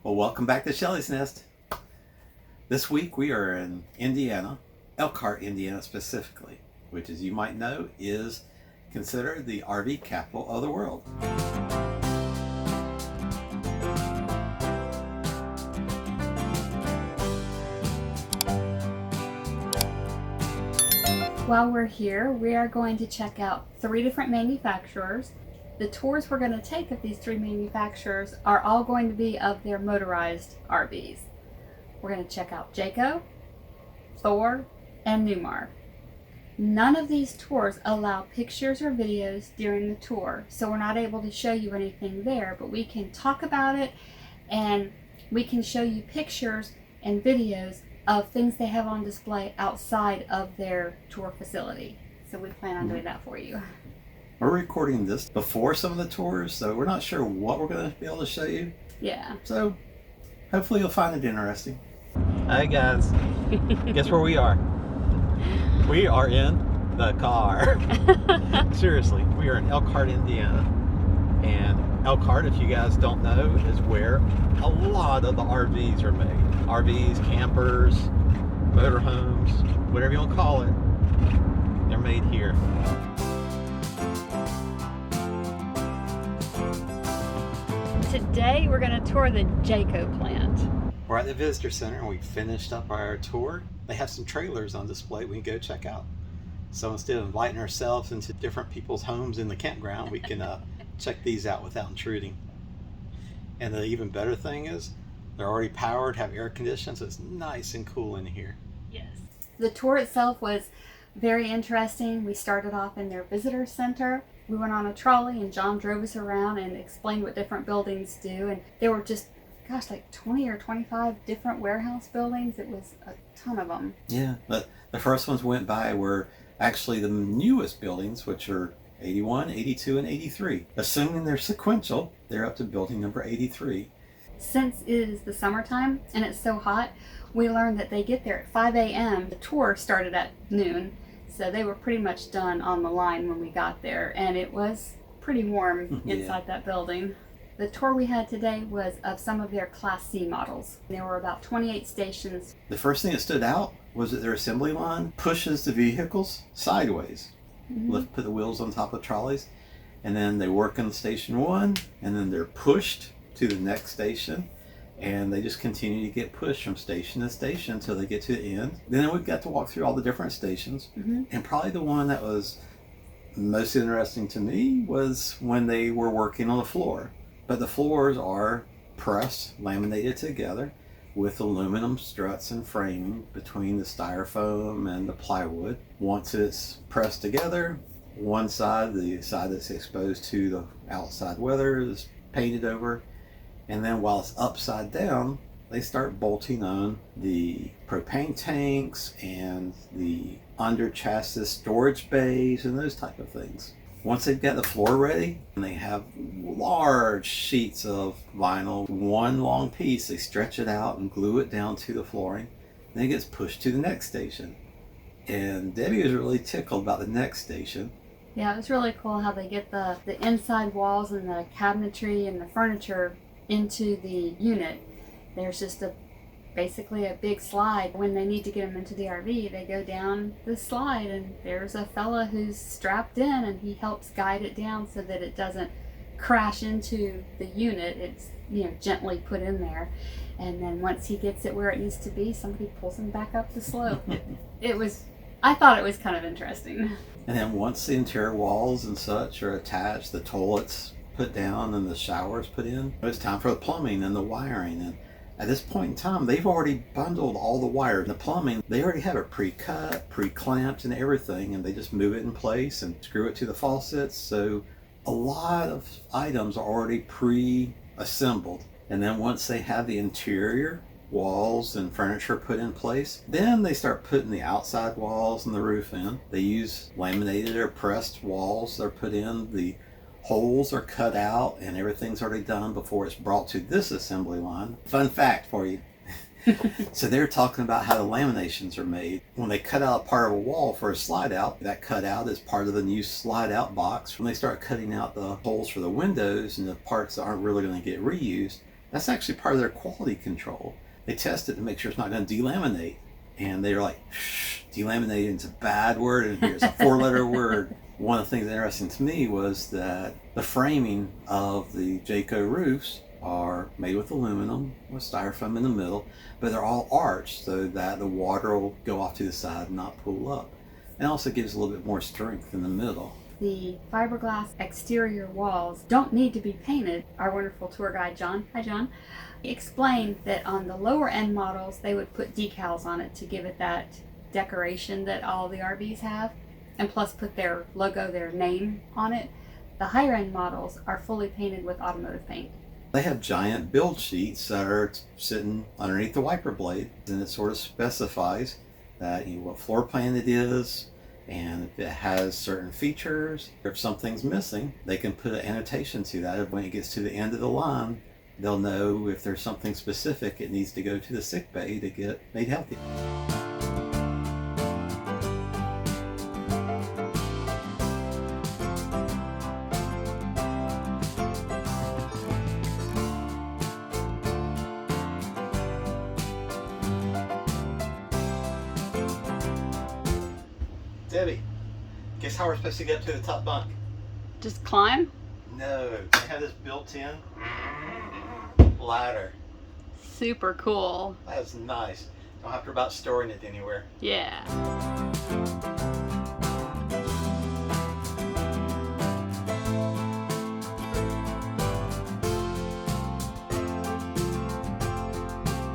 Well, welcome back to Shelly's Nest. This week we are in Indiana, Elkhart, Indiana specifically, which, as you might know, is considered the RV capital of the world. While we're here, we are going to check out 3 different manufacturers. The tours we're going to take of these 3 manufacturers are all going to be of their motorized RVs. We're going to check out Jayco, Thor, and Newmar. None of these tours allow pictures or videos during the tour, so we're not able to show you anything there, but we can talk about it and we can show you pictures and videos of things they have on display outside of their tour facility. So we plan on doing that for you. We're recording this before some of the tours, so we're not sure what we're going to be able to show you. Yeah. So hopefully you'll find it interesting. Hi guys, guess where we are? We are in the car. Seriously, we are in Elkhart, Indiana. And Elkhart, if you guys don't know, is where a lot of the RVs are made. RVs, campers, motorhomes, whatever you want to call it, they're made here. Today we're going to tour the Jayco plant. We're at the visitor center and we finished up our tour. They have some trailers on display we can go check out. So instead of inviting ourselves into different people's homes in the campground, we can check these out without intruding. And the even better thing is they're already powered, have air conditioning, so it's nice and cool in here. Yes. The tour itself was very interesting. We started off in their visitor center. We went on a trolley and John drove us around and explained what different buildings do. And there were just, like 20 or 25 different warehouse buildings. It was a ton of them. Yeah, but the first ones went by were actually the newest buildings, which are 81, 82, and 83. Assuming they're sequential, they're up to building number 83. Since it is the summertime and it's so hot, we learned that they get there at 5 a.m. The tour started at noon, so they were pretty much done on the line when we got there, and it was pretty warm inside that building. The tour we had today was of some of their Class C models. There were about 28 stations. The first thing that stood out was that their assembly line pushes the vehicles sideways. Put the wheels on top of trolleys, and then they work in station 1, and then they're pushed to the next station, and they just continue to get pushed from station to station until they get to the end. Then we got to walk through all the different stations, and probably the one that was most interesting to me was when they were working on the floor. But the floors are pressed, laminated together with aluminum struts and framing between the styrofoam and the plywood. Once it's pressed together, one side, the side that's exposed to the outside weather, is painted over. And then while it's upside down, they start bolting on the propane tanks and the under chassis storage bays and those type of things. Once they've got the floor ready, and they have large sheets of vinyl, one long piece, they stretch it out and glue it down to the flooring. Then it gets pushed to the next station. And Debbie was really tickled about the next station. Yeah, it was really cool how they get the inside walls and the cabinetry and the furniture into the unit. There's just basically a big slide. When they need to get them into the RV, they go down the slide, and there's a fella who's strapped in, and he helps guide it down so that it doesn't crash into the unit. It's gently put in there, and then once he gets it where it needs to be, somebody pulls him back up the slope. I thought it was kind of interesting. And then once the interior walls and such are attached, the toilets put down and the showers put in, it's time for the plumbing and the wiring. And at this point in time, they've already bundled all the wires. The plumbing, they already have it pre-cut, pre-clamped and everything, and they just move it in place and screw it to the faucets. So a lot of items are already pre-assembled. And then once they have the interior walls and furniture put in place, then they start putting the outside walls and the roof in. They use laminated or pressed walls. They're put in, the holes are cut out, and everything's already done before it's brought to this assembly line. Fun fact for you. So they're talking about how the laminations are made. When they cut out part of a wall for a slide out, that cutout is part of the new slide out box. When they start cutting out the holes for the windows and the parts that aren't really going to get reused, That's actually part of their quality control. They test it to make sure it's not going to delaminate. And they're like, shh, delaminating is a bad word in here. It's a 4-letter word. One of the things interesting to me was that the framing of the Jayco roofs are made with aluminum with styrofoam in the middle, but they're all arched so that the water will go off to the side and not pool up. And also gives a little bit more strength in the middle. The fiberglass exterior walls don't need to be painted. Our wonderful tour guide, John, hi John, explained that on the lower end models, they would put decals on it to give it that decoration that all the RVs have, and plus put their logo, their name on it. The higher end models are fully painted with automotive paint. They have giant build sheets that are sitting underneath the wiper blade, and it sort of specifies that, you know, what floor plan it is, and if it has certain features, or if something's missing, they can put an annotation to that. When it gets to the end of the line, they'll know if there's something specific, it needs to go to the sick bay to get made healthy. Debbie, guess how we're supposed to get up to the top bunk? Just climb? No, they have this built-in ladder. Super cool. That's nice. Don't have to worry about storing it anywhere. Yeah.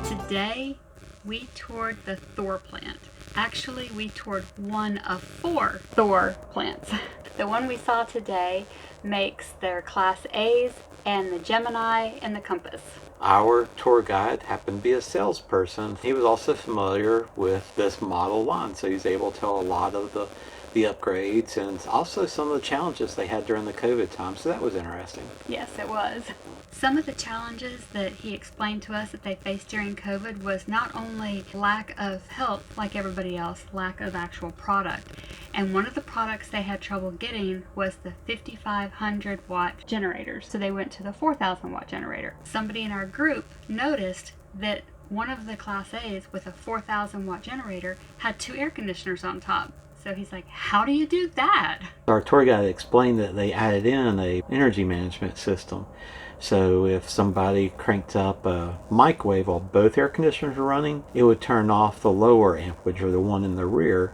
Today, we toured the Thor plant. Actually, we toured one of 4 Thor plants. The one we saw today makes their Class A's and the Gemini and the Compass. Our tour guide happened to be a salesperson. He was also familiar with this model line, so he's able to tell a lot of the upgrades and also some of the challenges they had during the COVID time, so that was interesting. Yes, it was. Some of the challenges that he explained to us that they faced during COVID was not only lack of help like everybody else, lack of actual product. And one of the products they had trouble getting was the 5,500 watt generators. So they went to the 4,000 watt generator. Somebody in our group noticed that one of the Class A's with a 4,000 watt generator had 2 air conditioners on top. So he's like, how do you do that? Our tour guide explained that they added in a energy management system. So if somebody cranked up a microwave while both air conditioners were running, it would turn off the lower amperage, or the one in the rear,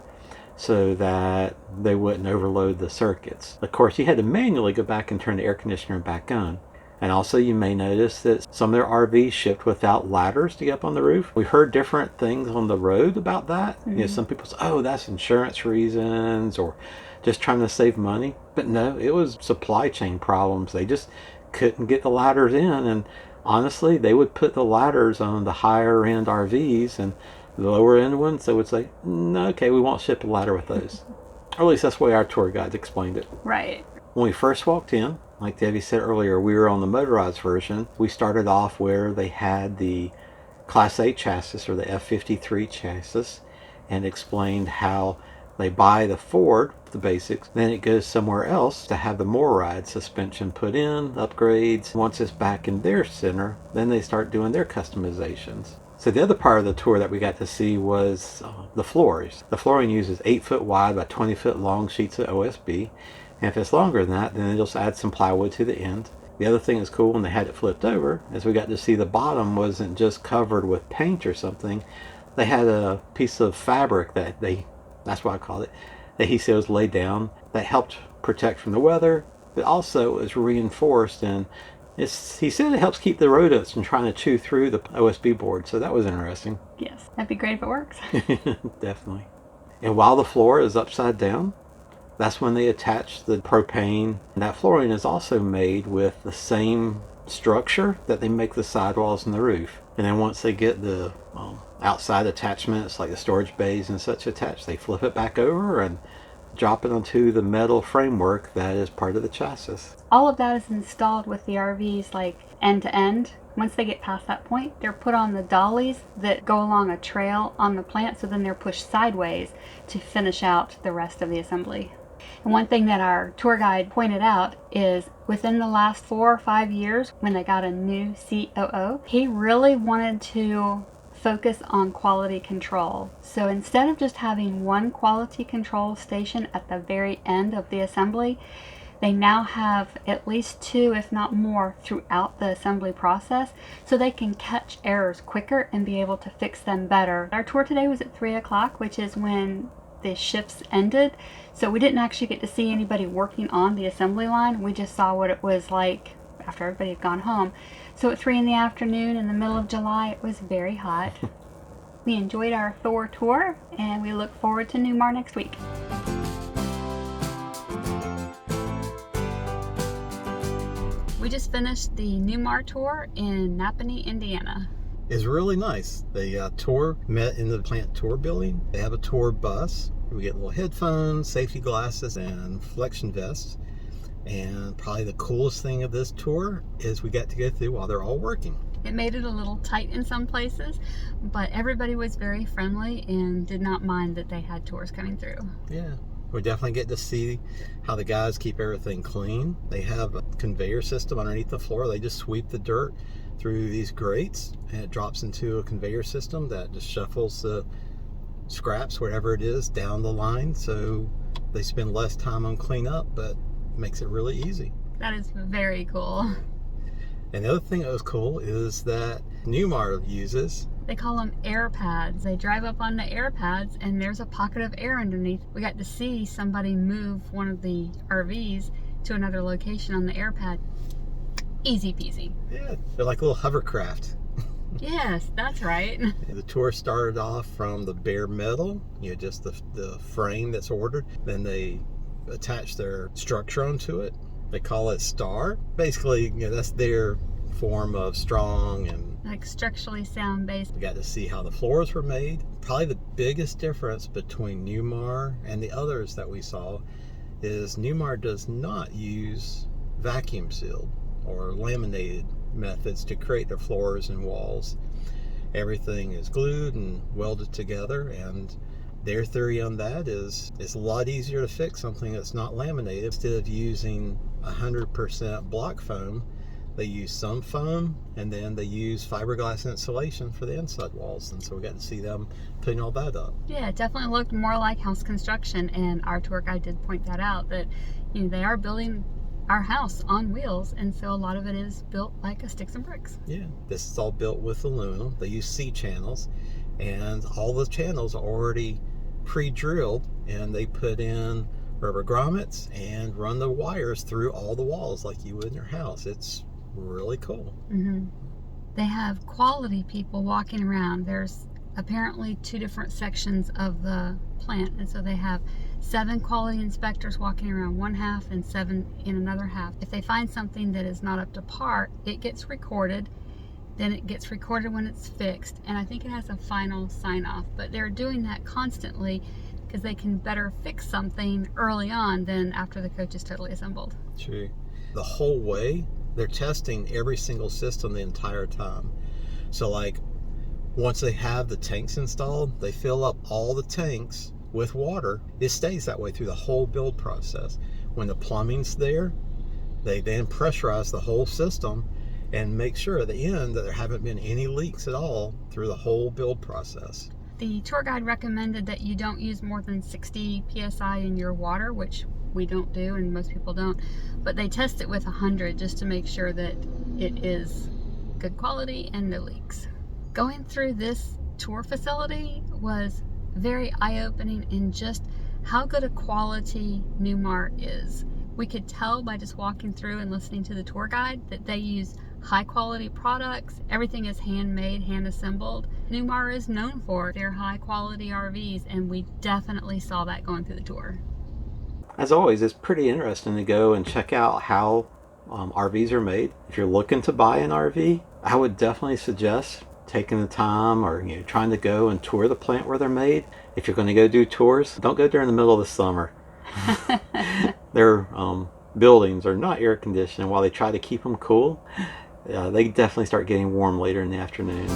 so that they wouldn't overload the circuits. Of course, you had to manually go back and turn the air conditioner back on. And also you may notice that some of their RVs shipped without ladders to get up on the roof. We've heard different things on the road about that. Mm-hmm. You know, some people say, oh, that's insurance reasons or just trying to save money. But no, it was supply chain problems. They just couldn't get the ladders in. And honestly, they would put the ladders on the higher end RVs, and the lower end ones, they would say, no, okay, we won't ship a ladder with those. Or at least that's the way our tour guides explained it. Right. When we first walked in, like Debbie said earlier, we were on the motorized version. We started off where they had the Class A chassis, or the F53 chassis, and explained how they buy the Ford, the basics, then it goes somewhere else to have the more ride suspension put in, upgrades. Once it's back in their center, then they start doing their customizations. So the other part of the tour that we got to see was the floors. The flooring uses 8 foot wide by 20 foot long sheets of OSB. And if it's longer than that, then they just add some plywood to the end. The other thing that's cool when they had it flipped over is we got to see the bottom wasn't just covered with paint or something. They had a piece of fabric that's what I called it, that he said was laid down that helped protect from the weather, but also is reinforced, and he said it helps keep the rodents from trying to chew through the OSB board, so that was interesting. Yes, that'd be great if it works. Definitely. And while the floor is upside down, that's when they attach the propane. And that flooring is also made with the same structure that they make the sidewalls and the roof. And then once they get the outside attachments, like the storage bays and such attached, they flip it back over and drop it onto the metal framework that is part of the chassis. All of that is installed with the RVs like end to end. Once they get past that point, they're put on the dollies that go along a trail on the plant, so then they're pushed sideways to finish out the rest of the assembly. And one thing that our tour guide pointed out is within the last 4 or 5 years, when they got a new COO, he really wanted to focus on quality control. So instead of just having one quality control station at the very end of the assembly, they now have at least 2, if not more, throughout the assembly process, so they can catch errors quicker and be able to fix them better. Our tour today was at 3 o'clock, which is when the shifts ended, so we didn't actually get to see anybody working on the assembly line. We just saw what it was like after everybody had gone home. So at 3 in the afternoon in the middle of July, it was very hot. We enjoyed our Thor tour, and we look forward to Newmar next week. We just finished the Newmar tour in Napanee, Indiana. It's really nice. The tour met in the plant tour building. They have a tour bus. We get little headphones, safety glasses, and flexion vests. And probably the coolest thing of this tour is we got to go through while they're all working. It made it a little tight in some places, but everybody was very friendly and did not mind that they had tours coming through. Yeah. We definitely get to see how the guys keep everything clean. They have a conveyor system underneath the floor. They just sweep the dirt through these grates, and it drops into a conveyor system that just shuffles the scraps, whatever it is, down the line. So they spend less time on cleanup, but makes it really easy. That is very cool. And the other thing that was cool is that Newmar uses, they call them air pads. They drive up on the air pads and there's a pocket of air underneath. We got to see somebody move one of the RVs to another location on the air pad. Easy peasy. Yeah, they're like little hovercraft. Yes, that's right. The tour started off from the bare metal, just the frame that's ordered. Then they attach their structure onto it. They call it Star. Basically, that's their form of strong and like structurally sound based. We got to see how the floors were made. Probably the biggest difference between Newmar and the others that we saw is Newmar does not use vacuum sealed or laminated methods to create their floors and walls. Everything is glued and welded together, and their theory on that is it's a lot easier to fix something that's not laminated. Instead of using 100% block foam, they use some foam, and then they use fiberglass insulation for the inside walls. And so we got to see them putting all that up. Yeah, it definitely looked more like house construction, and our tour guide did point that out, that they are building our house on wheels, and so a lot of it is built like a sticks and bricks. Yeah, this is all built with aluminum. They use C channels, and all the channels are already pre-drilled, and they put in rubber grommets and run the wires through all the walls like you would in your house. It's really cool. Mm-hmm. They have quality people walking around. There's apparently 2 different sections of the plant, and so they have 7 quality inspectors walking around one half and 7 in another half. If they find something that is not up to par, it gets recorded. Then it gets recorded when it's fixed, and I think it has a final sign-off. But they're doing that constantly because they can better fix something early on than after the coach is totally assembled. True. The whole way, they're testing every single system the entire time. So like, once they have the tanks installed, they fill up all the tanks with water. It stays that way through the whole build process. When the plumbing's there, they then pressurize the whole system and make sure at the end that there haven't been any leaks at all through the whole build process. The tour guide recommended that you don't use more than 60 psi in your water, which we don't do and most people don't, but they test it with 100 just to make sure that it is good quality and no leaks. Going through this tour facility was very eye-opening in just how good a quality Newmar is. We could tell by just walking through and listening to the tour guide that they use high quality products. Everything is handmade, hand assembled. Newmar is known for their high quality RVs, and we definitely saw that going through the tour. As always, it's pretty interesting to go and check out how RVs are made. If you're looking to buy an RV, I would definitely suggest taking the time or trying to go and tour the plant where they're made. If you're going to go do tours, don't go during the middle of the summer. Their buildings are not air conditioned. While they try to keep them cool, they definitely start getting warm later in the afternoons.